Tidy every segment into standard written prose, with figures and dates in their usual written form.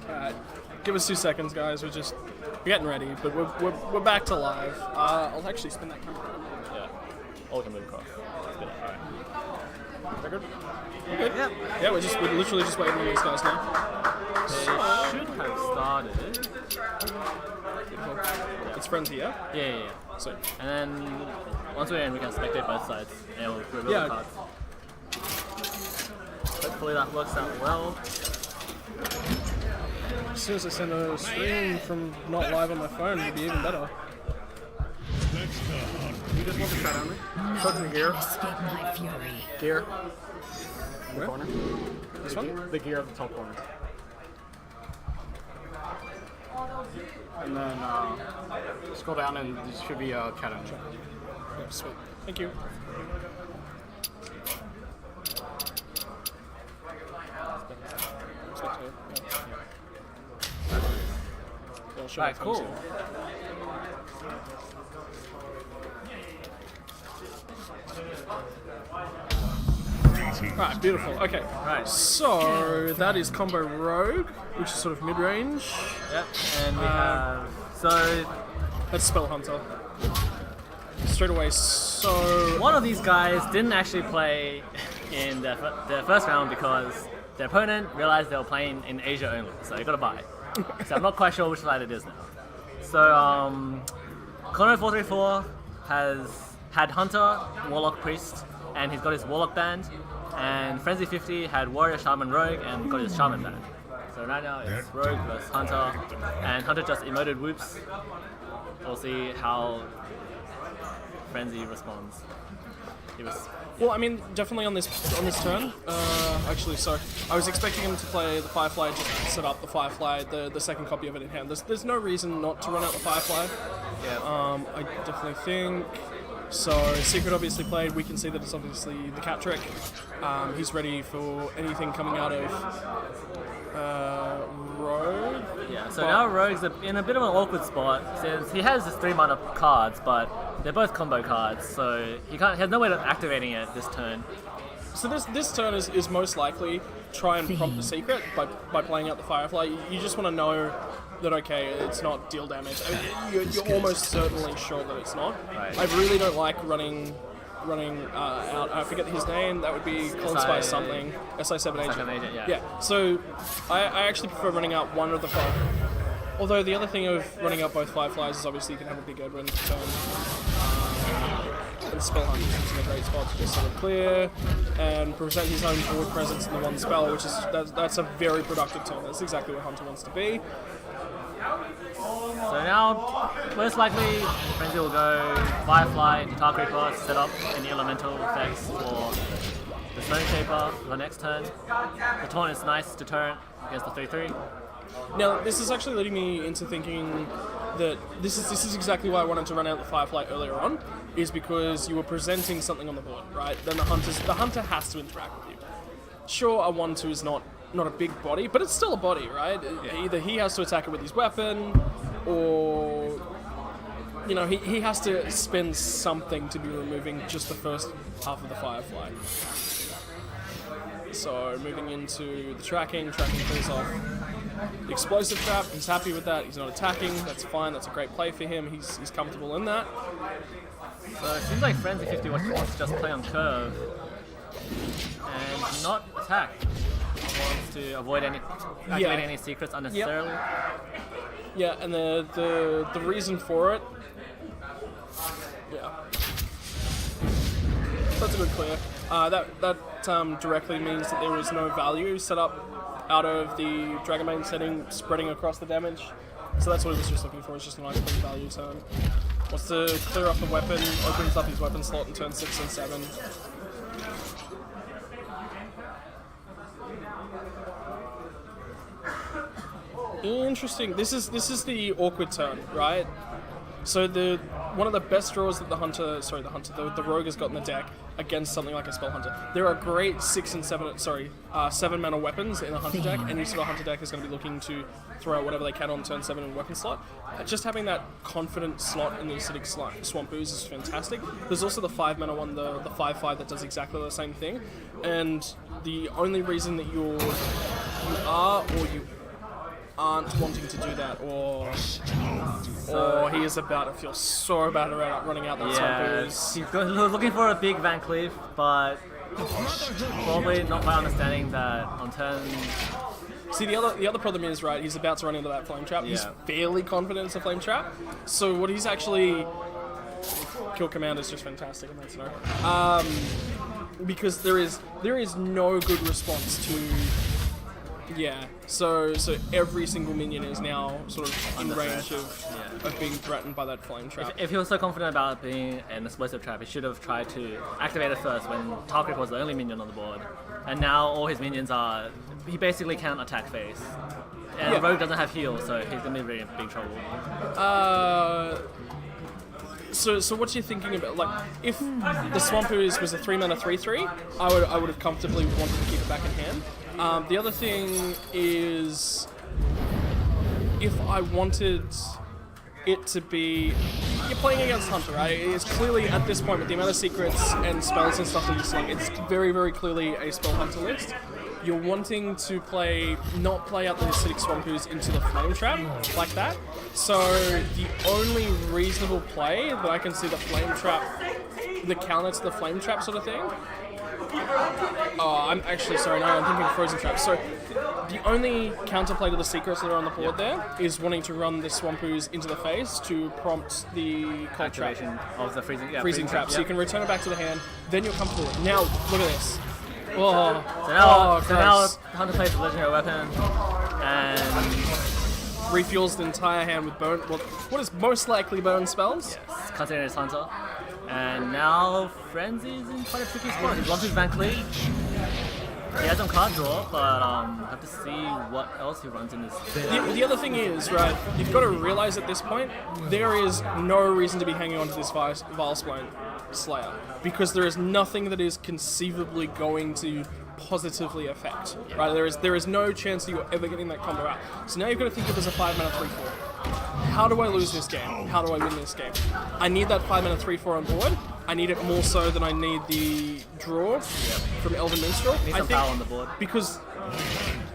Alright, give us 2 seconds, guys. We're getting ready, but we're back to live. I'll actually spin that camera. Yeah. Or we can move across. Spin it. Alright. Is that good? We're good? Yeah, we're literally just waiting on these guys now. They should have started. Yeah. It's Frenzy, yeah? Yeah. So. And then once we're in, we can spectate both sides. And we'll reveal the cards. Hopefully that works out well. As soon as I send a stream from not live on my phone, it'd be even better. You just want to try on me? Touch the gear. Escape my fury. Gear. Where? Corner. This one? The gear at the top corner. And then scroll down and there should be a chat on it. Yeah, sweet. Thank you. Alright, cool. Alright, beautiful. Okay. Right. So that is combo rogue, which is sort of mid-range. Yep. And we have That's spell hunter. Straight away. So one of these guys didn't actually play in the first round because the opponent realized they were playing in Asia only, so you gotta buy. So I'm not quite sure which side it is now. So Cono434 has had Hunter, Warlock, Priest, and he's got his Warlock band. And Frenzy50 had Warrior, Shaman, Rogue, and got his Shaman band. So right now it's Rogue versus Hunter, and Hunter just emoted whoops. We'll see how Frenzy responds. well, I mean, definitely on this turn. Actually, sorry. I was expecting him to play the Firefly, just set up the Firefly, the second copy of it in hand. There's no reason not to run out the Firefly. Yeah. I definitely think. So Secret obviously played. We can see that it's obviously the cat trick. He's ready for anything coming out of Rogue. Yeah, so now Rogue's in a bit of an awkward spot since he has his 3-mana cards, but they're both combo cards, so he has no way of activating it this turn. So this turn is most likely try and prompt the Secret by playing out the Firefly. You just want to know that, okay, it's not deal damage. I mean, you're almost certainly sure that it's not. Right. I really don't like running out. I forget his name. That would be called by something. SI7 agent. Yeah. So I actually prefer running out one of the five. Although the other thing of running out both Fireflies is obviously you can have a big Edwin turn. And Spell Hunter is in a great spot to just sort of clear and present his own board presence in the one spell, which is that's a very productive turn. That's exactly what Hunter wants to be. So now, most likely, Frenzy will go Firefly into Dark Reaper to set up any elemental effects for the Stone Shaper for the next turn. The taunt is nice deterrent against the 3/3. Now, this is actually leading me into thinking that this is exactly why I wanted to run out the Firefly earlier on, is because you were presenting something on the board, right? Then the hunter has to interact with you. Sure, a 1/2 is not a big body, but it's still a body, right? Yeah. Either he has to attack it with his weapon, or he has to spend something to be removing just the first half of the Firefly. So moving into the tracking pulls off the explosive trap. He's happy with that. He's not attacking. That's fine. That's a great play for him. He's comfortable in that. So it seems like Frenzy50 wants to just play on curve and not attack. He wants to avoid activating any secrets unnecessarily. Yeah, and the reason for it. Yeah. That's a good clear. That directly means that there was no value set up out of the Dragonbane setting spreading across the damage. So that's what he was just looking for, it's just a nice clean value turn. Wants to clear off the weapon, opens up his weapon slot in turn 6 and 7. Interesting. This is the awkward turn, right? So one of the best draws that the rogue has got in the deck against something like a spell hunter. There are great 7 mana weapons in a hunter deck, and each of the hunter deck is going to be looking to throw out whatever they can on turn 7 in weapon slot. Just having that confident slot in the acidic swamp ooze is fantastic. There's also the 5 mana one, the 5/5 that does exactly the same thing, and the only reason that you're you are or you aren't wanting to do that, or he is about to feel so bad about running out that Swampoos. He's looking for a big Van Cleef, but probably not quite understanding that on turn. See, the other problem is, right, he's about to run into that Flame Trap. Yeah. He's fairly confident it's a Flame Trap. So what he's actually... Kill Command is just fantastic, and that's no. Because there is no good response to... Yeah, so every single minion is now sort of in range of being threatened by that Flame Trap. If he was so confident about being an explosive trap, he should have tried to activate it first when Tarkrik was the only minion on the board. And now all his minions are... He basically can't attack face. And Rogue doesn't have heal, so he's going to be in big trouble. So what you're thinking about, like, if the Swampoos was a 3-mana 3/3, I would have comfortably wanted to keep it back in hand. The other thing is, if I wanted it to be... You're playing against Hunter, right? It's clearly, at this point, with the amount of secrets and spells and stuff that you're seeing, it's very, very clearly a Spell Hunter list. You're wanting to not play out the acidic Swampoos into the Flame Trap like that. So the only reasonable play that I can see the Flame Trap, the counter to the Flame Trap sort of thing. Oh, I'm actually sorry, no, I'm thinking Frozen Trap. So the only counterplay to the secrets that are on the board there is wanting to run the Swampoos into the face to prompt the Cold Trap. Of the freezing Trap. So you can return it back to the hand, then you're comfortable. Now, look at this. So now Hunter plays a legendary weapon and refuels the entire hand with burn. Well, what is most likely burn spells? Yes, considering it's Hunter. And now Frenzy's in quite a tricky spot. He's lost his Van Cleef. He has some card draw, but have to see what else he runs in this. The other thing is, right, you've got to realize at this point, there is no reason to be hanging on to this Vilespline Slayer, because there is nothing that is conceivably going to positively affect, right? There is no chance that you're ever getting that combo out. So now you've got to think of it as a 5-mana 3/4. How do I lose this game? How do I win this game? I need that 5-mana 3/4 on board. I need it more so than I need the draw from Elven Minstrel. Need some power on the board. Because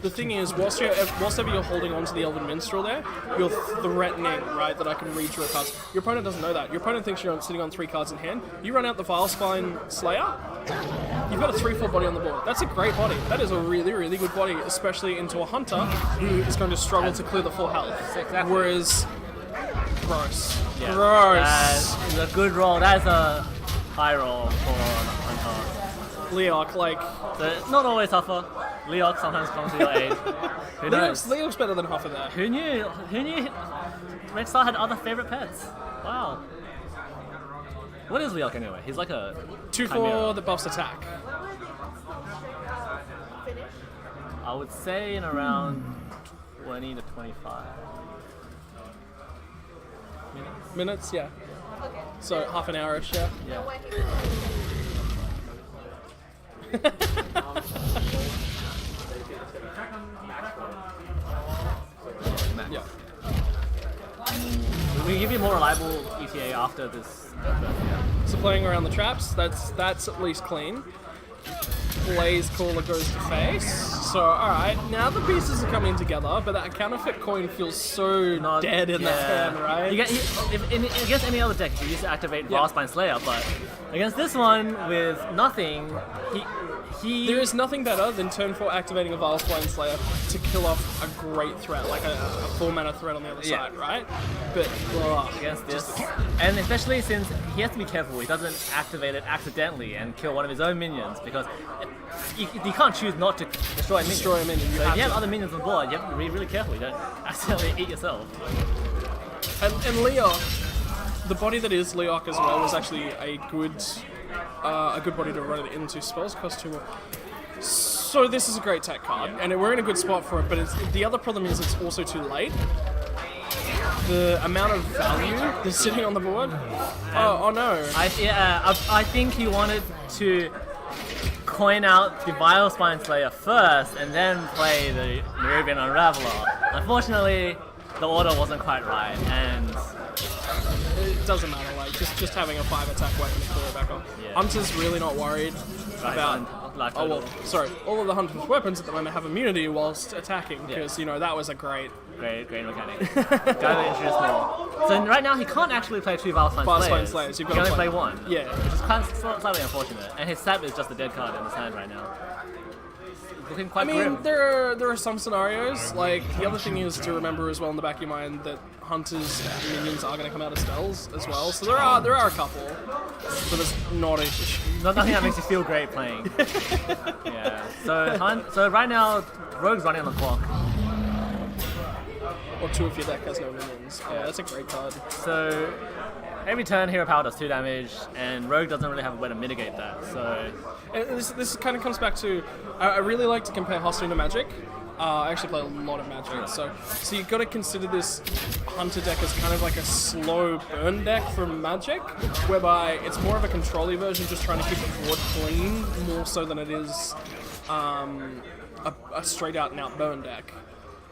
the thing is, whilst ever you're holding on to the Elven Minstrel there, you're threatening, right, that I can redraw cards. Your opponent doesn't know that. Your opponent thinks you're sitting on 3 cards in hand. You run out the Vilespine Slayer, you've got a 3/4 body on the board. That's a great body. That is a really, really good body, especially into a Hunter who is going to struggle to clear the full health. Exactly. Whereas, gross. Yeah, Gross. That is a good roll. That is a high roll for Hunter. Leok, like... So, not always tougher. Leok sometimes comes to your aid. Who knows? Leok's better than Huffer there. Who knew? Who knew Redstar had other favorite pets? Wow. What is Leok anyway? He's like a 2/4 that buffs attack. I would say in around 20 to 25 minutes, yeah. So half an hour-ish, yeah. Yeah. Yeah. We give you more reliable ETA after this. So playing around the traps, that's at least clean. Blaze Caller goes to face. So alright, now the pieces are coming together, but that counterfeit coin feels so dead in that hand, right? Against any other deck, you used to activate Vilespine Slayer, but against this one with nothing, there is nothing better than turn 4 activating a Vilespine Slayer to kill off a great threat, like a 4-mana threat on the other side, right? But against this, and especially since he has to be careful, he doesn't activate it accidentally and kill one of his own minions, because you can't choose not to destroy a minion. So if you have other minions on board, you have to be really careful. You don't accidentally eat yourself. And Leok, the body that is Leok as well, was actually a good body to run it into. Spells cost 2 more. So this is a great tech card, and we're in a good spot for it, but the other problem is it's also too late. The amount of value that's sitting on the board. Oh no. I think he wanted to coin out the Vilespine Slayer first and then play the Nerubian Unraveler. Unfortunately, the order wasn't quite right, and it doesn't matter, like just having a 5 attack weapon to clear it back on. I'm just really not worried about life Oh total. well, sorry. All of the hunters with weapons at the moment have immunity whilst attacking because that was a great. Great mechanic. Gotta introduce more. So right now he can't actually play 2 Vilespine Slayers. You've He got can to only play 1. Yeah. Which is kind of slightly unfortunate. And his sap is just a dead card in his hand right now. Looking quite grim. there are some scenarios. Like the other thing is to remember as well in the back of your mind that hunters minions are going to come out of spells as well. So there are a couple, but it's not a Nothing that makes you feel great playing. Yeah. So right now, Rogue's running on the clock. or 2 if your deck has no minions. Yeah, that's a great card. So every turn, Hero Power does 2 damage, and Rogue doesn't really have a way to mitigate that. So And this kind of comes back to I really like to compare Hearthstone to Magic. I actually play a lot of Magic, so you've got to consider this Hunter deck as kind of like a slow burn deck from Magic, whereby it's more of a control-y version, just trying to keep the board clean, more so than it is a straight out and out burn deck.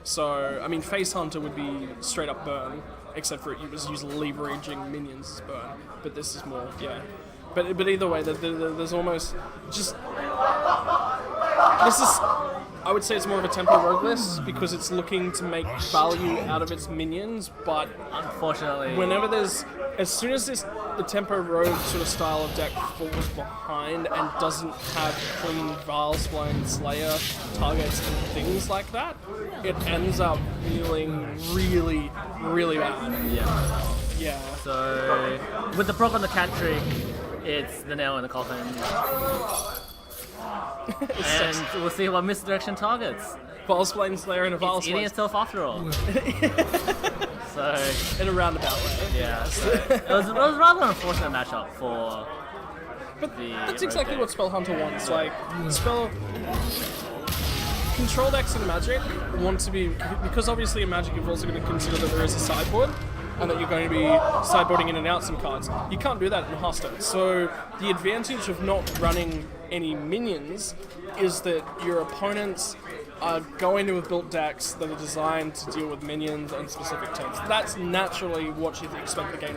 So, I mean, Face Hunter would be straight up burn, except for it was used leveraging minions as burn, but this is more, yeah. But either way, there's almost just... This is... I would say it's more of a tempo rogue list because it's looking to make value out of its minions, but unfortunately, whenever there's... As soon as the tempo rogue sort of style of deck falls behind and doesn't have clean Vilespine Slayer targets and things like that, it ends up feeling really, really bad. yeah. Yeah. So with the proc on the cat trick, it's the nail in the coffin. And we'll see what misdirection targets. Vilespine Slayer and a It's eating Vilespine itself after all. So in a roundabout way. yeah, so it was rather an unfortunate matchup for. But the that's rogue exactly deck. what Spell Hunter wants. Like, Spell... Control decks in Magic want to be... Because obviously in Magic you've also got to consider that there is a sideboard, and that you're going to be sideboarding in and out some cards. You can't do that in Hearthstone. So the advantage of not running any minions is that your opponents are going to have built decks that are designed to deal with minions on specific turns. That's naturally what you'd expect the game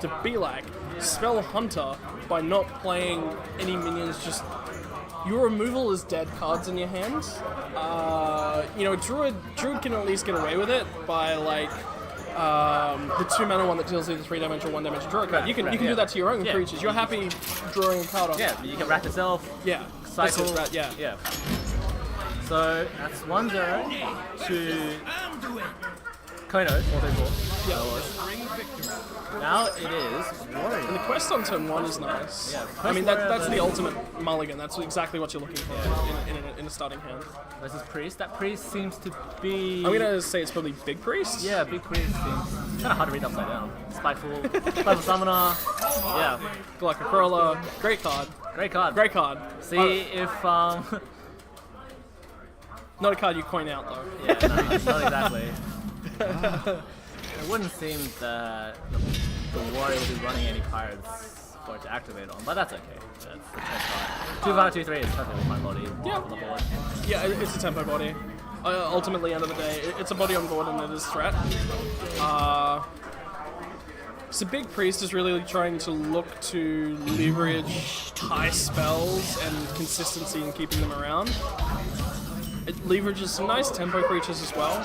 to be like. Spell Hunter, by not playing any minions, just your removal is dead cards in your hand. Druid can at least get away with it by like the 2-mana one that deals either 3 damage or 1 damage. Draw a card. You can do that to your own creatures. You're happy drawing a card off. Yeah, you can rack yourself. Yeah. Cycle. Yeah. So that's 1-0 to Cono434. Yeah. Now it is Warrior. And the quest on turn 1 is nice. Yeah, I mean, Warrior that's the versus- ultimate mulligan. That's exactly what you're looking for in a starting hand. Versus Priest. That Priest seems to be. I'm going to say it's probably Big Priest. Yeah, Big Priest seems kind of hard to read upside down. Spiteful Summoner. Yeah, Galactic Crawler. Great card. great card. Great card. See if Not a card you coin out, though. Yeah, no, not exactly. It wouldn't seem that the Warrior would be running any pirates for it to activate on, but that's okay. That's the test card. 2-5, 2-3 is perfectly fine body on the board. Yeah, it's a tempo body. Ultimately, end of the day, it's a body on board and it is threat. So Big Priest is really trying to look to leverage high spells and consistency in keeping them around. It leverages some nice tempo creatures as well.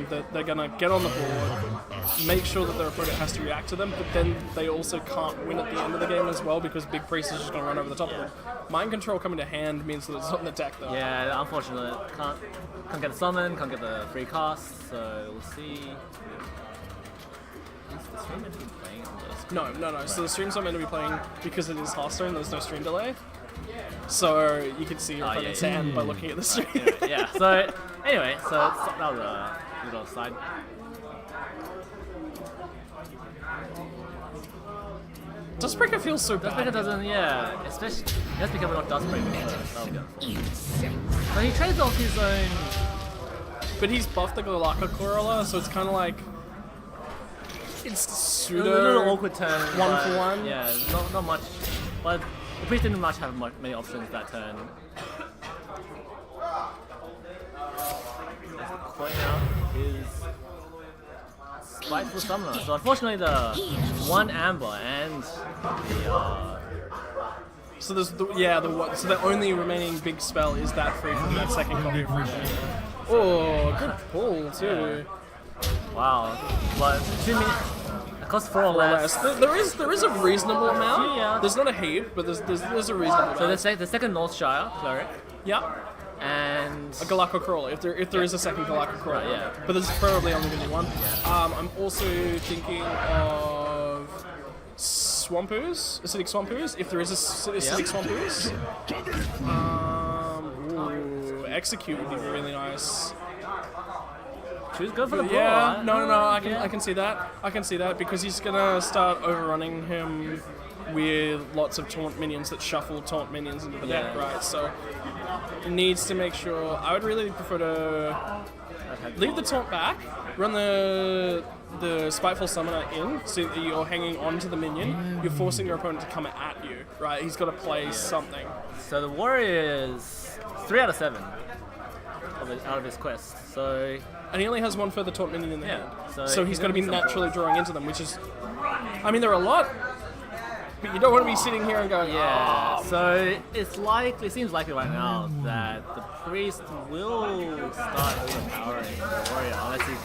That they're gonna get on the board, make sure that their opponent has to react to them, but then they also can't win at the end of the game as well because Big Priest is just gonna run over the top of them. Mind Control coming to hand means that it's not in the deck though. Yeah, unfortunate. Can't get the summon, can't get the free cast, so we'll see. Is the stream meant to be playing on this? No. Right. So the stream's not meant to be playing because it is Hearthstone, there's no stream delay. So you can see your opponent's hand by looking at the stream. Yeah, so anyway, so that was a little side. Dustbreaker feels so bad. Dustbreaker doesn't, yeah, especially, just because we're not Dustbreaker first. So he trades off his own. But he's buffed the Galactic Corolla, so it's kind of like it's A pseudo little awkward turn. one but, for one. Yeah, not much. But the Priest didn't much have many options that turn. Coin out his Spiteful Summoner. So unfortunately the 1 Amber and the So there's so the only remaining big spell is that free from that second copy of free. Oh, good pull too. Wow. But 2 minutes. It costs 4 or less. There is a reasonable amount. Yeah. There's not a heap, but there's a reasonable amount. So the second North Shire cleric Yeah. and A Galacco Crawler, if there is a second Galacco Crawler. Right, yeah. But there's probably only going to be one. I'm also thinking of Swampoo's, acidic Swampoo's, if there is a acidic Swampoo's. Execute would be really nice. choose go for the brawl. Yeah, right? no, I can see that. I can see that because he's gonna start overrunning him with lots of taunt minions that shuffle taunt minions into the deck, right? So he needs to make sure. I would really prefer to leave the taunt back, run the Spiteful Summoner in, so that you're hanging on to the minion. You're forcing your opponent to come at you, right? He's got to play something. So the warrior is 3 out of 7 out of his quest. So And he only has one further taunt minion in the Yeah, hand. so So he's he's going to be gonna need some naturally draws. drawing into them, which is... I mean, there are a lot, but you don't want to be sitting here and going, yeah, "Oh." so it seems likely right now that the priest will start overpowering the warrior unless he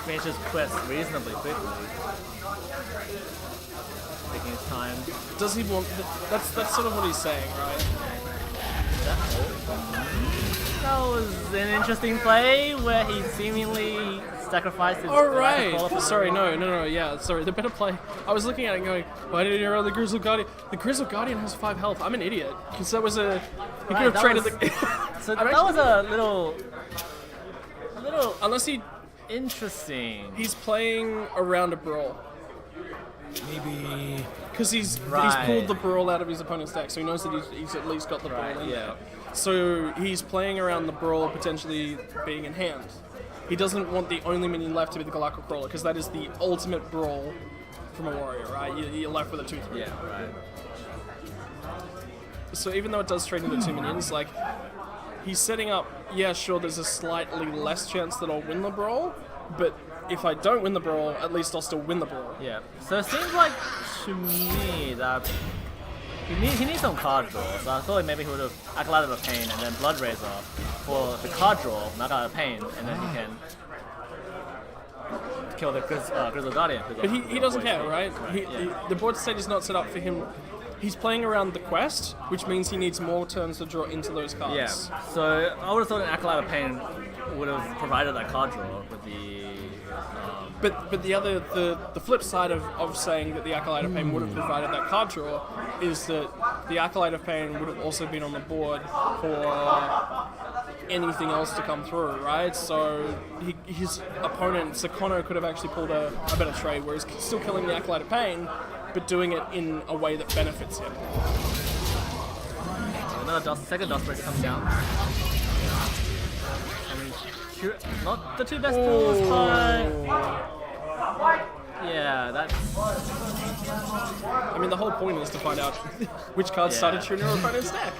finishes quest reasonably quickly. Taking his time. Does he want... That's sort of what he's saying, right? That was an interesting play where he seemingly sacrificed his. All Galactic Caller right. for Sorry, no. Yeah, sorry. The better play. I was looking at it and going, why did you roll the Grizzled Guardian? The Grizzled Guardian has 5 health. I'm an idiot. Because that was a... He could have that traded was- the... So I'm that actually- was a little Unless interesting. he's playing around a brawl. Maybe. Because he's Right. pulled the brawl out of his opponent's deck, so he knows that he's at least got the brawl in yeah. there. So he's playing around the brawl potentially being in hand. He doesn't want the only minion left to be the Galactic Crawler, because that is the ultimate brawl from a warrior, right? You're left with a 2/3. Yeah, right. So even though it does trade into 2 minions, like, he's setting up, yeah, sure, there's a slightly less chance that I'll win the brawl, but if I don't win the brawl, at least I'll still win the brawl. Yeah. So it seems like to me that he needs some card draw. So I thought maybe he would have Acolyte of Pain and then Blood Razor for the card draw, Acolyte of Pain, and then he can kill the Grizzled Guardian. But he doesn't care, right? The board state is not set up for him. He's playing around the quest, which means he needs more turns to draw into those cards. Yeah. So I would have thought an Acolyte of Pain would have provided that card draw with the. But the flip side of saying that the Acolyte of Pain would have provided that card draw is that the Acolyte of Pain would have also been on the board for anything else to come through, right? So his opponent, Cono, could have actually pulled a better trade, where he's still killing the Acolyte of Pain, but doing it in a way that benefits him. Another second Dust Breaker comes down. Not the 2 best pulls, but yeah, that's. I mean, the whole point is to find out which cards started tuning your opponent's deck.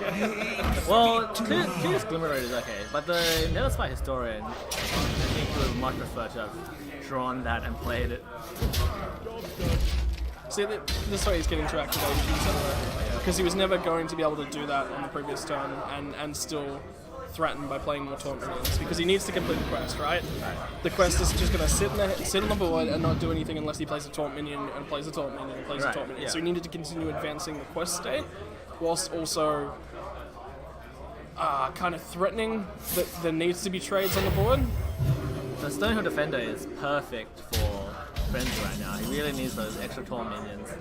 Well, Clueless Glimmer is okay, but the Nether Spy Historian, I think he would much prefer to have drawn that and played it. See, this way he's getting to activations because he was never going to be able to do that on the previous turn and still threatened by playing more taunt minions because he needs to complete the quest, right? The quest is just going to sit on the board and not do anything unless he plays a taunt minion and plays a taunt minion and plays a taunt minion. Yeah. So he needed to continue advancing the quest state whilst also kind of threatening that there needs to be trades on the board. The Stonehill Defender is perfect for Frenzy right now. He really needs those extra taunt minions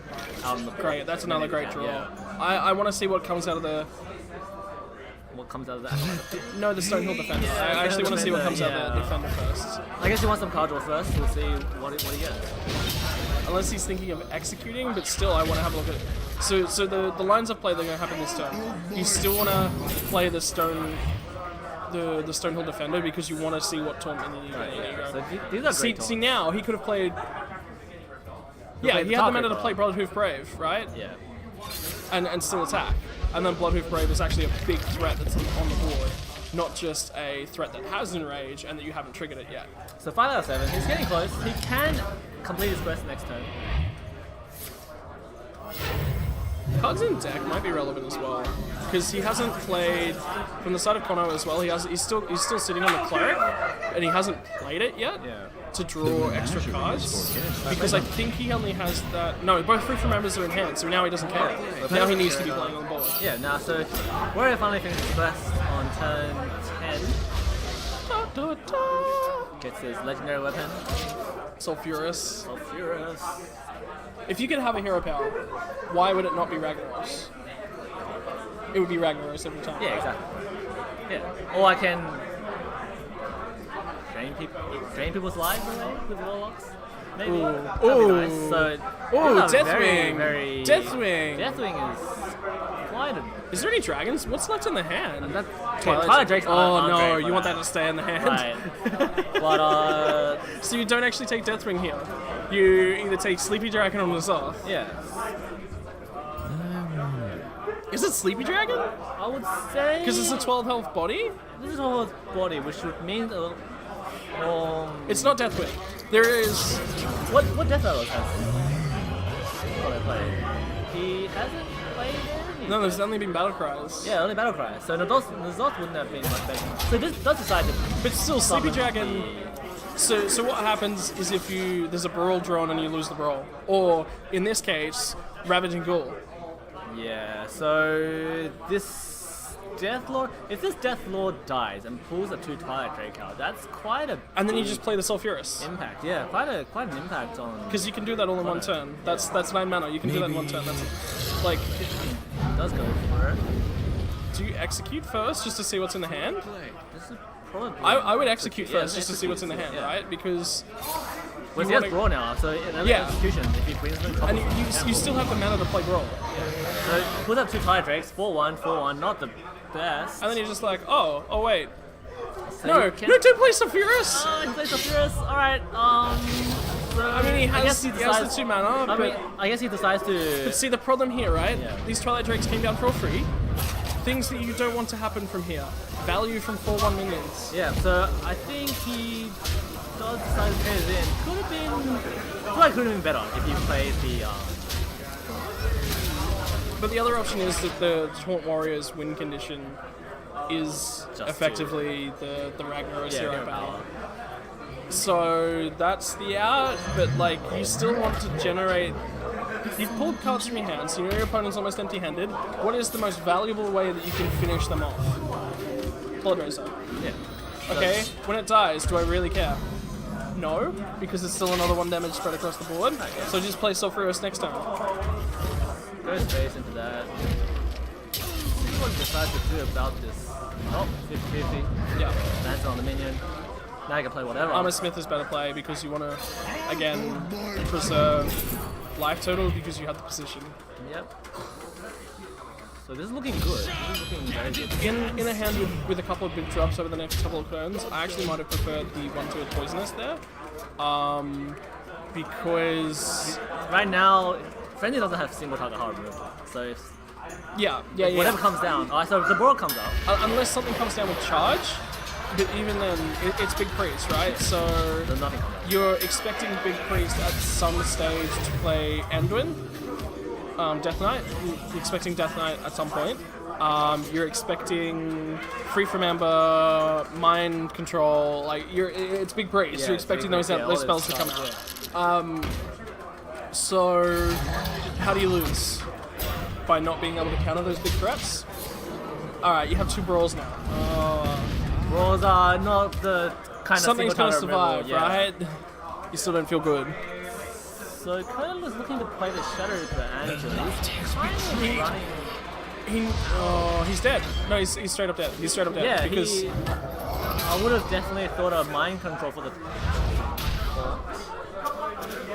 out on the board. Great, that's another great draw. Yeah. I want to see what comes out of the... What comes out of that? No, the Stonehill Defender. I actually want to see what comes out of the Defender first. I guess you want some card draw first. We'll see what he gets. Unless he's thinking of executing, but still I want to have a look at it. So the lines of play that are going to happen this turn, you still want to play the Stonehill Defender because you want to see what taunt minion you're going to So these are great See now, he could have played... Yeah, played he the had the mana target to play Bloodhoof Brave, right? Yeah. And still attack. And then Bloodhoof Brave is actually a big threat that's on the board, not just a threat that has Enrage and that you haven't triggered it yet. So 5 out of 7. He's getting close. He can complete his quest next turn. Cards in deck might be relevant as well, because he hasn't played from the side of Cono as well. He's still sitting on the cleric, and he hasn't played it yet to draw extra cards. Because I think he only has that. No, both free from members are in hand, so now he doesn't care. Now he needs to be playing on the board. Yeah, now so Warrior finally finishes first on turn 10. Gets his legendary weapon. Sulfurous. Sulfurous. If you could have a hero power, why would it not be Ragnaros? It would be Ragnaros every time. Yeah, exactly. Yeah. Or I can drain people's lives away with warlocks. Maybe. Ooh. That'd be nice. So, Deathwing! very Deathwing! Deathwing is quite a... Is there any dragons? What's left in the hand? Twilight Drake's Oh no, you want that to stay in the hand. Right. But, So you don't actually take Deathwing here. You either take Sleepy Dragon or Nazoth. yeah. Is it Sleepy Dragon? I would say... Because it's a 12 health body? This is all body, which would mean... It's not Deathwing. There is... What Death Arrows has what I played? He hasn't played any? No, there's only been Battle Cries. Yeah, only Battle Cry. So Nazoth wouldn't have been much better. So this does decide to... But still, Sleepy summon Dragon... So what happens is if there's a brawl drawn and you lose the brawl. Or, in this case, Ravaging Ghoul. Yeah, so this Death Lord... If this Death Lord dies and pulls a 2 Twilight Drake out, that's quite a... And then you big just play the Sulfurous. impact, yeah. Quite an impact on... Because you can do that all in one turn. That's 9 mana. You can do that in one turn. That's like... It does go for it. Do you execute first just to see what's in the hand? This is probably... I would execute first just to see what's in the execute, hand, right? Because... Well, he you has wanna- Brawl now, so in Yeah. execution, if he brings them... And you still have the mana to play Brawl. So put up 2 Twilight Drakes, 4-1, 4-1, not the best. And then you're just like, oh wait. So No, you can- no, don't play Sulfurous! Oh, he plays Sulfurous. Alright, so I mean, he I guess has he the decides... 2 mana, I mean, but... I guess he decides to... But see, the problem here, right? Yeah. These Twilight Drakes came down for free. Things that you don't want to happen from here. Value from 4/1 minions. Yeah, so I think he does decide to trade it in. Could have been... I feel like it could have been better if he played the... But the other option is that the Taunt Warrior's win condition is Just effectively the Ragnaros yeah, hero power. So that's the out, but like you still want to generate. You've pulled cards from your hand, so you know your opponent's almost empty-handed. What is the most valuable way that you can finish them off? Blood Razor. Yeah. Okay, when it dies, do I really care? No, because it's still another 1 damage spread across the board. So just play Sulfurous next turn. Go space into that. See what he decides to do about this. Oh, 50-50. Yeah. Lands on the minion. Now you can play whatever. Armor Smith is better play because you want to, again, preserve life total because you have the position. Yep. So this is looking good. This is looking very good. In a hand with a couple of big drops over the next couple of turns, I actually might have preferred the 1/2 Poisonous there. Because... Right now, Frenzy doesn't have single target hard removal. So if Yeah. whatever comes down... Oh, so the board comes out. Unless something comes down with charge, but even then, it's Big Priest, right? So... There's nothing comes out. You're expecting Big Priest at some stage to play Anduin, Death Knight. You're expecting Death Knight at some point. You're expecting Free from Amber, Mind Control. Like it's Big Priest. Yeah, You're it's expecting Big those Priest, yeah, those all spells this to come stuff, out. So how do you lose? By not being able to counter those big threats. All right, you have 2 brawls now. Rolls are not the kind Something's of gonna single target survive, removal, yeah. right? You still don't feel good. So Conan was looking to play the Shadow to Angel. He's kind of running... He's dead. No, he's straight up dead. He's straight up dead. Yeah, because I would have definitely thought of Mind Control for the...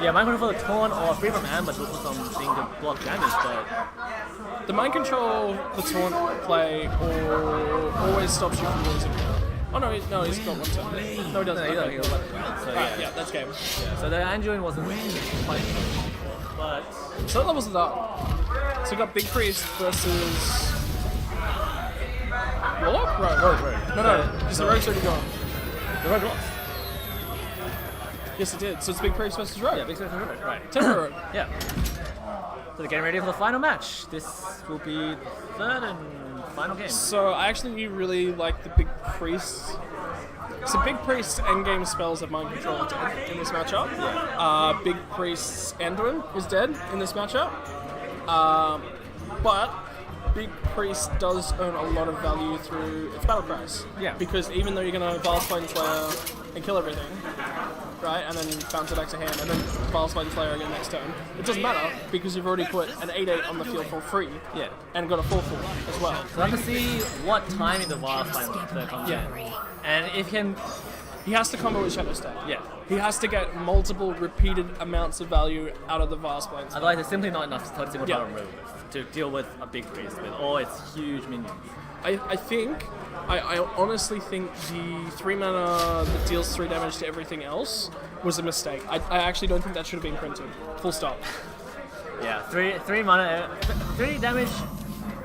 Yeah, Mind Control for the Taunt or Free from Ambush was something to block damage, but... the Mind Control, the Taunt play, always stops you from losing. Oh no, he's got 1 turn. No, he doesn't. No, Okay. he got 1 turn. So Right, yeah, that's game. So the Anduin wasn't quite... But... So that levels it up. So we got Big Priest versus... Warlock? Rogue. No, just the Rogue's already gone. The Rogue lost. Yes, it did. So it's Big Priest versus Rogue. Yeah, Big Space Rogue, right. Temporary Rogue. Yeah. So getting ready for the final match. This will be the third and final game. So I actually really like the Big Priest. So Big Priest's endgame spells have Mind Control are dead in this matchup. Big Priest's Anduin is dead in this matchup. But Big Priest does earn a lot of value through its battle price. Yeah. Because even though you're going to Vile Spine Slayer and kill everything, right, and then bounce it back to hand, and then Vile Spine Slayer again next turn, it doesn't matter because you've already put an 8/8 on the field for free. Yeah. And got a 4/4 as well. So I have to see what timing the Wild Spine Slayer comes in. And if He has to combo with Shadow Step. yeah. He has to get multiple repeated amounts of value out of the Vile Spine Slayer. Otherwise, it's simply not enough to single Yeah. target move to deal with a Big Priest with all its huge minions. I honestly think the 3 mana that deals 3 damage to everything else was a mistake. I actually don't think that should have been printed. Full stop. Yeah, 3 mana, 3 damage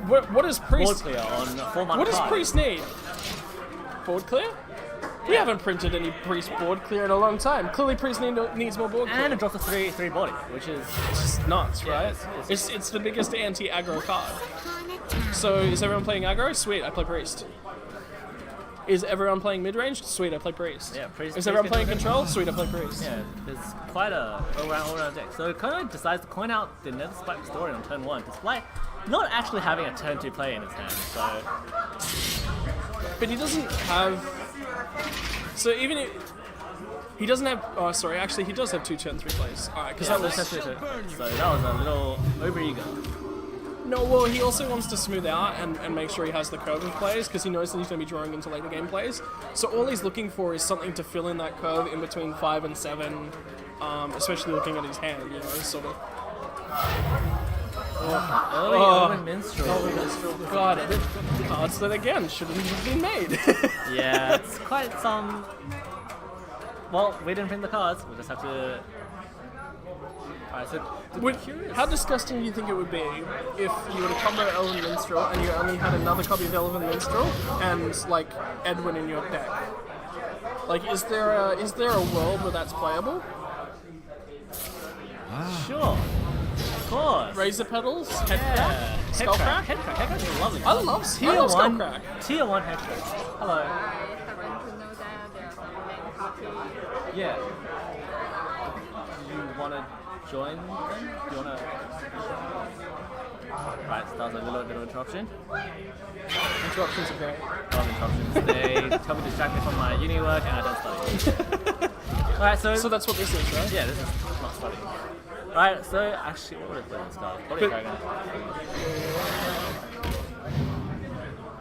What does board Priest... clear on 4 mana What does card. Priest need? Board clear? We haven't printed any Priest board clear in a long time. Clearly Priest needs more board clear. And it drops a 3 body, which is It's nuts, right? it's- It's the biggest anti-aggro card. So is everyone playing aggro? Sweet, I play Priest. Is everyone playing mid-range? Sweet, I play Priest. Yeah, Priest- Is everyone Priest playing is control? Sweet, I play Priest. yeah, there's quite a all-round deck. So Cono decides to coin out the Nether Spike Story on turn 1, despite not actually having a turn 2 play in his hand. So But he doesn't have... So even if... He doesn't have... Oh, sorry, actually he does have 2 turn 3 plays. Alright, because that was... so that was a little over-eager. No, well, he also wants to smooth out and make sure he has the curve of plays because he knows that he's going to be drawing into later game plays. So all he's looking for is something to fill in that curve in between 5 and 7, especially looking at his hand, you know, sort of. Early Omen Minstrel. God, cards that again shouldn't have been made. Yeah, it's quite some... Well, we didn't print the cards, we'll just have to... Alright, so... How disgusting do you think it would be if you were to combo Elven Minstrel and you only had another copy of Elven Minstrel and, like, Edwin in your deck? Like, is there a world where that's playable? Sure. Of course. Razor Petals? Headcrack? Yeah. Skullcrack? Headcrack is lovely. I love Tier 1. Skullcrack. Tier 1 Headcrack. Hello. I happen to know that they're main copy. Yeah. You wanna join them? You wanna... Right, so that was a little bit of interruption. Interruptions are great. Interruptions. They help me distract me from my uni work and I don't study. Alright, so... So that's what this is, right? Yeah, this is not studying. Alright, so actually, what would I play this card? Body But- Dragon.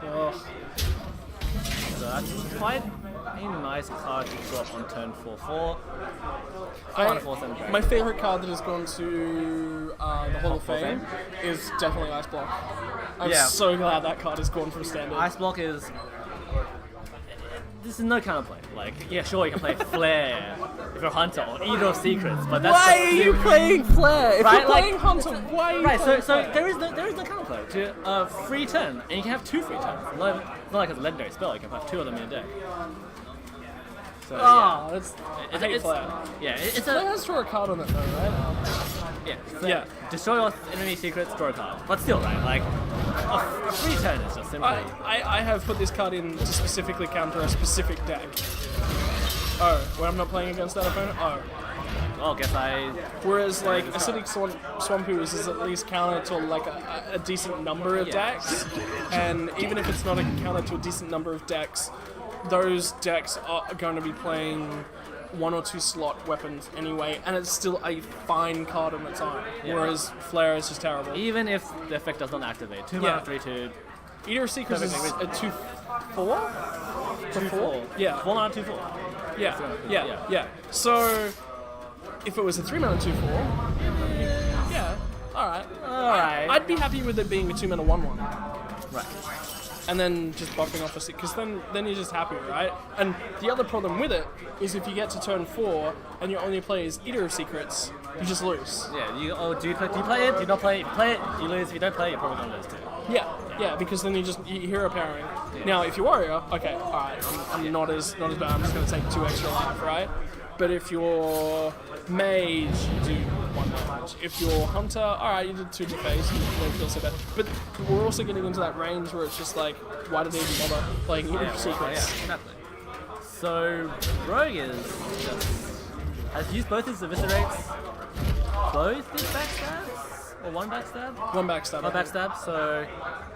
Oh, So that's quite a nice card to drop on turn 4/4. my favorite card that has gone to the Hall of Fame is definitely Ice Block. I'm Yeah. so glad that card is gone from standard. Ice Block is... This is no counterplay. Like, yeah, sure, you can play Flare if you're a Hunter or Eater of Secrets, but that's... Why are you playing Flare? If Right, you're like- playing Hunter, why are you Right, playing so Flare? there is no counterplay to a free turn, and you can have 2 free turns. It's not like it's a legendary spell, you can have 2 of them in your deck. So, Ah, that's... I hate it's, Flare. yeah, it's Flare a... has to draw a card on it though, right? Yeah, so Yeah. destroy your enemy secrets, draw a card. But still, right, like, a free turn is just simply... I have put this card in to specifically counter a specific deck. Oh, when I'm not playing against that opponent? Oh. Well, guess I... Whereas, like, Acidic Swamp Ooze is at least counter to, like, a decent number of decks. And even if it's not a counter to a decent number of decks, those decks are going to be playing 1 or 2 slot weapons anyway, and it's still a fine card on its own. Yeah. Whereas Flare is just terrible. Even if the effect does not activate. 2 mana, 3/2, Eater of Secrets is Perfect. a 2/4? 2/4. Yeah. 4 mana, 2/4. Yeah. So, if it was a 3 mana 2/4, yeah, alright. Alright. I'd be happy with it being a 2 mana 1/1. Right. And then just buffing off a six, because then you're just happy, right? And the other problem with it is if you get to turn 4 and your only play is Eater of Secrets, you just lose. Yeah, do you play it? Do you not play it? If you play it, you lose. If you don't play it, you're probably gonna lose too. Yeah, because then you're hero powering. Now, if you're warrior, okay, alright, I'm not as bad. I'm just gonna take 2 extra life, right? But if you're mage, you do 1 damage. If you're hunter, alright, you did 2 to face, you don't feel so bad. But we're also getting into that range where it's just like, why did they even bother playing secrets? Exactly. So Rogue has used both his eviscerates, both his backstabs, or 1 backstab? 1 backstab. 1 backstab, so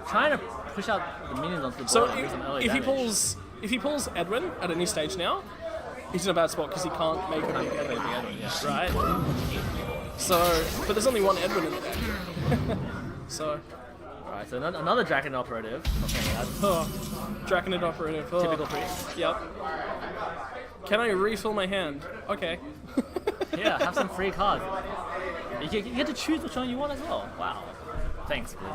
trying to push out the minions onto the board So and do some early if he damage. pulls Edwin at any stage now, he's in a bad spot because he can't make a big Edwin, Yeah. right? So, but there's only 1 Edwin in the deck. So, Alright, so another Draken operative. Okay, that's Draconid operative. Oh. typical priest. Yep. Can I refill my hand? Okay. Yeah, have some free cards. You get to choose which one you want as well. Wow. Thanks, Blue.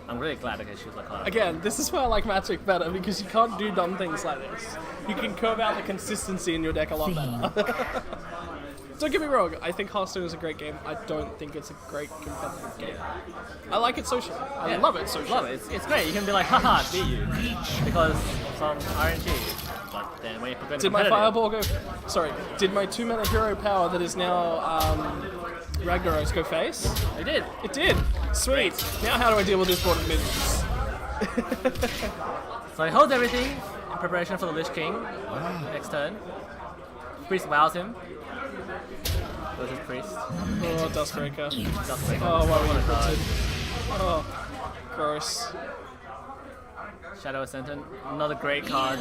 I'm really glad I can choose my card. Again, this is why I like Magic better because you can't do dumb things like this. You can curve out the consistency in your deck a lot better. Don't get me wrong, I think Hearthstone is a great game. I don't think it's a great competitive game. I like it socially. I love it socially. Love it. It's great. You can be like, haha, beat you. Because of some RNG. But then when you put Did my fireball go... Sorry, did my 2-mana hero power that is now Ragnaros go face? It did. It did! Sweet! Now how do I deal with this board of minions? So he holds everything in preparation for the Lich King next turn. Priest wows him. Goes his priest. Oh, Dustbreaker. Dustbreaker. Oh, why were you card. printed? Oh, gross. Shadow Ascendant. Another great card.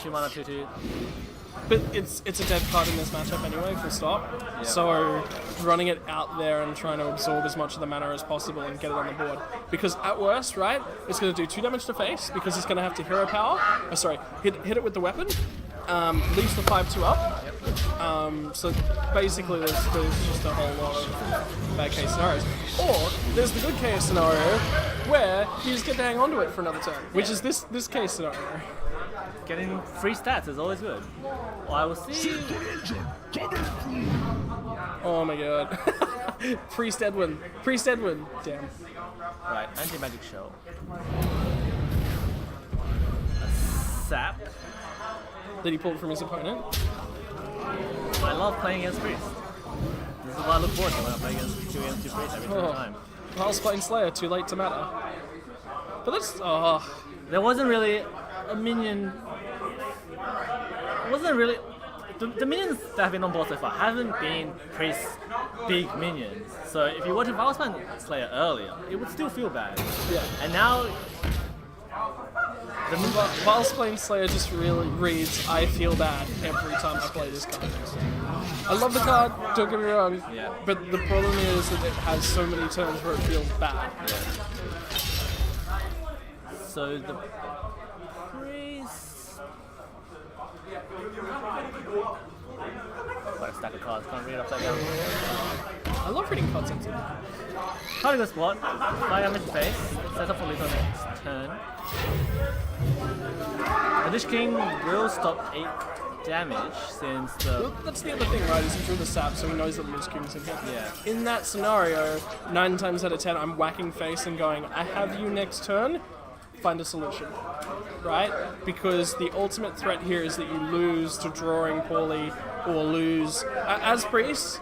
2 mana 2/2. But it's a dead card in this matchup anyway, full stop. Yeah. So running it out there and trying to absorb as much of the mana as possible and get it on the board. Because at worst, right, it's going to do 2 damage to face because it's going to have to hero power. Oh, sorry, hit it with the weapon. Leaves the 5/2 up. So basically there's just a whole lot of bad case scenarios. Or there's the good case scenario where you just get to hang on to it for another turn, which is this case scenario. Getting free stats is always good. Well, I will see. Oh my god. Priest Edwin. Priest Edwin. Damn. Right, anti-magic shell. A sap. That he pulled from his opponent. I love playing against Priest. This is what I look forward to when I play against 2 Priest every single time. Hearthstone Slayer, too late to matter. But that's... There wasn't really a minion. It wasn't really. The minions that have been on board so far haven't been Priest's big minions. So if you were to Hearthstone Slayer earlier, it would still feel bad. Yeah. And now. Hearthstone Slayer just really reads, I feel bad every time I play this card. I love the card, don't get me wrong. Yeah. But the problem is that it has so many turns where it feels bad. Yeah. So the Priest. Quite a stack of cards, can't read it upside down. I love reading cards into it. Card in the spot, 5 damage to face, sets up for lethal next turn. The Lich King will stop 8 damage since the. Well, that's the other thing, right? Is he drew the sap, so he knows that Lich King's in here. Yeah. In that scenario, 9 times out of 10, I'm whacking face and going, I have you next turn, find a solution. Right? Because the ultimate threat here is that you lose to drawing poorly or lose. As Priest,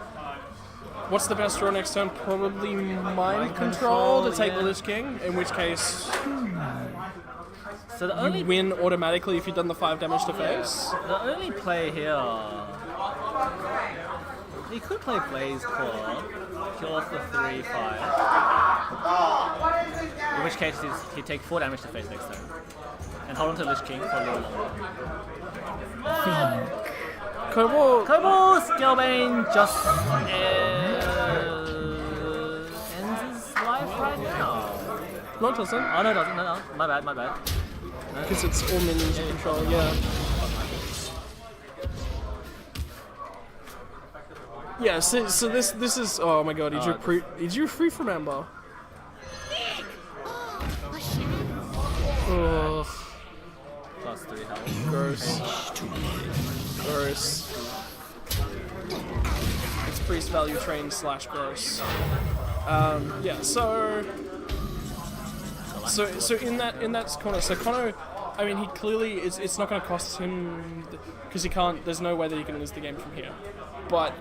what's the best draw next turn? Probably Mind Control to take the Lich King, in which case So the only you win automatically if you've done the 5 damage to face. The only play here, he could play Blaze Core, kill off the 3/5. In which case he'd take 4 damage to face next turn, and hold on to Lich King for a little longer. Kobo Scalebane just ends his life right now. No, it doesn't. Oh no, it doesn't. No, my bad. Because it's all minions you control, yeah. Yeah, so this is, oh my god, he drew free from Ember. Ugh. Plus 3 health. Gross. It's priest value train / gross. Yeah, so in that corner, so Cono I mean, he clearly it's not going to cost him because he can't. There's no way that he can lose the game from here. But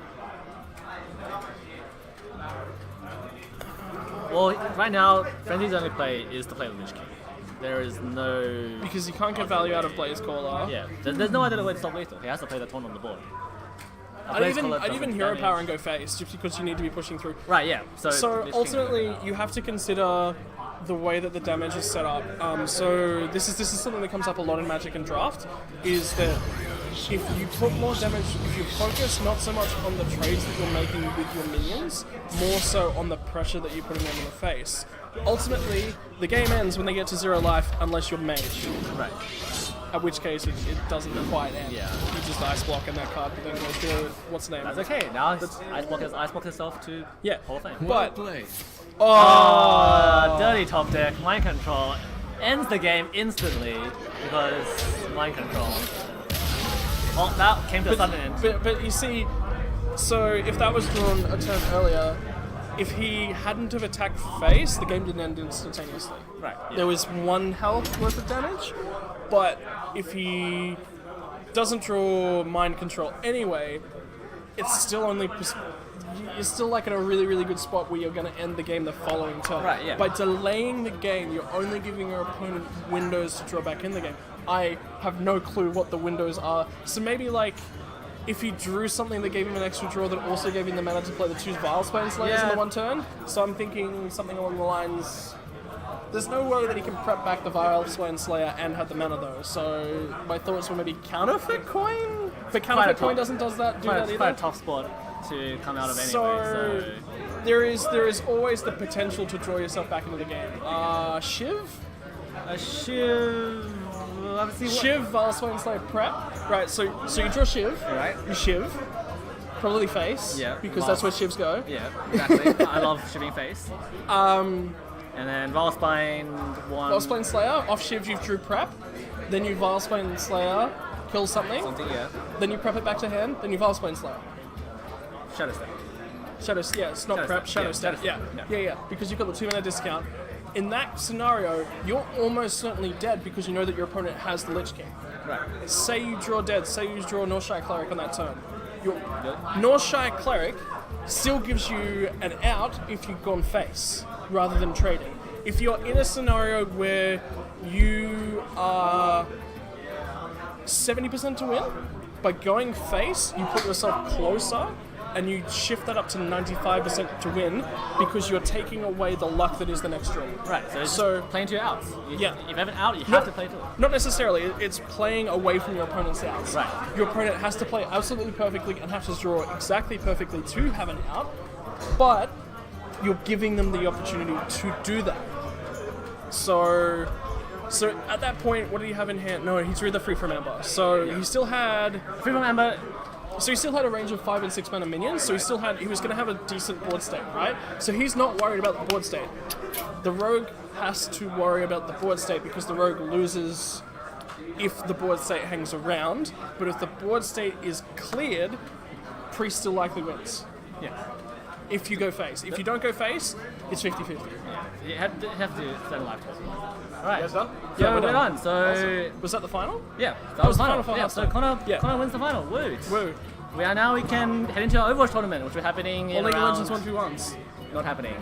Well, right now, Frenzy's only play is to play the Lich King. There is no... because he can't get value out of Blaze Caller. Yeah, there's no other way to stop lethal. He has to play the taunt on the board. I'd even hero power and go face just because you need to be pushing through. Right, yeah. So Lich King ultimately, you have to consider the way that the damage is set up. So this is something that comes up a lot in Magic and Draft, is that if you put more damage, if you focus not so much on the trades that you're making with your minions, more so on the pressure that you're putting them in the face. Ultimately, the game ends when they get to 0 life unless you're mage. Right. At which case it doesn't quite end. Yeah. You just ice block and that card then goes to what's the name? That's okay. Now Ice blocked himself to Yeah. Hall of Fame. But Play. Dirty top deck, mind control, ends the game instantly because mind control. Well, that came to a sudden end. But you see, so if that was drawn a turn earlier, if he hadn't have attacked face, the game didn't end instantaneously. Right. Yeah. There was 1 health worth of damage, but if he doesn't draw mind control anyway, it's still only... You're still like in a really, really good spot where you're going to end the game the following turn. Right, yeah. By delaying the game, you're only giving your opponent windows to draw back in the game. I have no clue what the windows are. So maybe like, if he drew something that gave him an extra draw that also gave him the mana to play the 2 Vilesplane Slayers in the 1 turn. So I'm thinking something along the lines... There's no way that he can prep back the Vilesplane Slayer and have the mana though. So my thoughts were maybe Counterfeit Coin? But Counterfeit Coin doesn't do that either. Quite a tough spot to come out of anyway. So there is always the potential to draw yourself back into the game. Shiv? a Shiv. Obviously, Shiv, Vilesplane Slayer prep. Right, so you draw Shiv. Right. You Shiv. Probably face. Yeah. Because that's where Shivs go. Yeah, exactly. I love shiving face. And then Vilespine one. Vilesplane Slayer. Off Shiv, you drew prep. Then you Vilesplane Slayer, kill something. Yeah. Then you prep it back to hand. Then you Vilesplane Slayer. Shadow Step. Yeah, it's not Shadow prep, Step. Shadow Yeah, Step. Shadow Step. Yeah. Because you've got the 2 mana discount. In that scenario, you're almost certainly dead because you know that your opponent has the Lich King. Right. Say you draw dead, say you draw Northshire Cleric on that turn. Your Northshire Cleric still gives you an out if you've gone face, rather than trading. If you're in a scenario where you are 70% to win, by going face, you put yourself closer, and you shift that up to 95% to win, because you're taking away the luck that is the next draw. Right. So, So- playing to your outs. Yeah. If you have an out, you have to play to it. Not necessarily. It's playing away from your opponent's outs. Right. Your opponent has to play absolutely perfectly and has to draw exactly perfectly to have an out, but you're giving them the opportunity to do that. So at that point, what did he have in hand? No, he drew the Free From Ember. So he still had... Free from Ember. So he still had a range of 5 and 6 mana minions, so he was going to have a decent board state, right? So he's not worried about the board state. The rogue has to worry about the board state because the rogue loses if the board state hangs around, but if the board state is cleared, priest still likely wins. Yeah. If you go face. If you don't go face, it's 50-50. You have to settle life. Alright. guys done? Yeah, we're we're done. So Was that the final? yeah, that was the final. final for Yeah, so Hearthstone. Connor wins the final. Woo. Woo. We can head into our Overwatch tournament, which is happening in Or League of around... Legends 1v1s. Not happening.